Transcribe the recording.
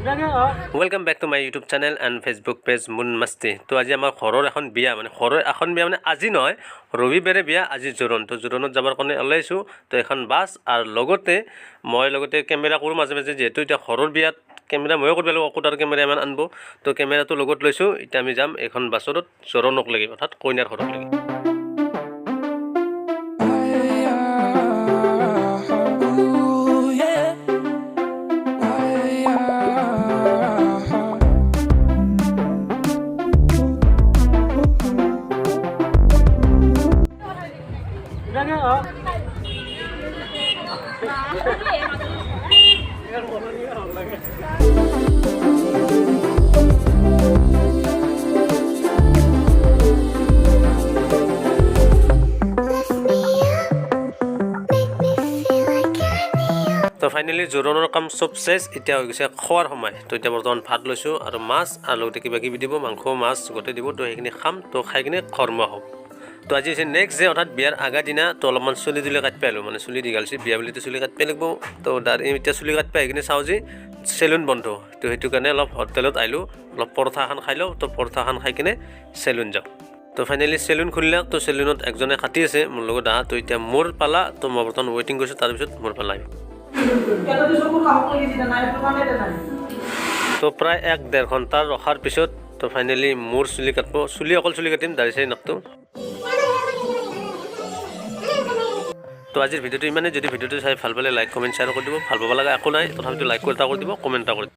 Welcome back to my YouTube channel and Facebook page मुन मस्ती। तो आज आम घर एन बिया मैं घर एन बिया मैं आज नय रविवारे बिया आज जोरन। तो जोरनत जाबार कारण ओलाइছোঁ। तो एन बास और मैं केमेरा करूँ माजे माजे जेहेतु इतना घर बियात केमेरा मैं कर अकुटार केमेरा इमान आनब। तो केमेरा तो लैছোঁ इतना आम जाम एन बासत जोरनक लगे अर्थात कইনাৰ घरक लगे। तो फाइनली जोरनर काम सब शेष इतना हो गए खवार समय। तो इतना बर्तमान भात लैছোঁ और माछ और लगते क्या दी मांस माछ गोटे दी। तो सैनी खाम तो खाई किने खरमुआ हम। तो आज नेक्स्ट डे अर्थात बियार आगा दिना तो अलपमान चुली तुली काट पाइलो माने चुली दीघालसी बिया बोली चुली काट पाइ लगब। तो इतना चुली काट पाइ किने चाওঁ जे सेलुन बंध। तो সেইটো কাৰণে অলপ হোটেলত আইলো অলপ পৰঠা এখন খাই লওঁ। তো পৰঠা এখন খাই কিনে সেলুন যাওঁ। তো ফাইনালি সেলুন খুলিলে তো সেলুনত একজনে কাটি আছে মোৰ লগত আহা। তো এতিয়া মোৰ পালা তো মই বৰ্তমান ৱেটিং কৰিছোঁ তাৰপিছত মোৰ পালা। তো প্ৰায় 1-1.5 ঘণ্টাৰ ৰখাৰ পিছত তো ফাইনালি মোৰ চুলি কাটব। চুলি অকল চুলি কাটিম দাড়ি চাৰি নকটো। তো আজিৰ ভিডিঅ'টো ইমানে। যদি ভিডিঅ'টো চাই ভাল পালে লাইক কমেণ্ট শ্বেয়াৰ কৰি দিব। ভাল পাব লগা একো নাই তথাপিতো লাইক কৰি দিব কমেণ্ট কৰি দিব।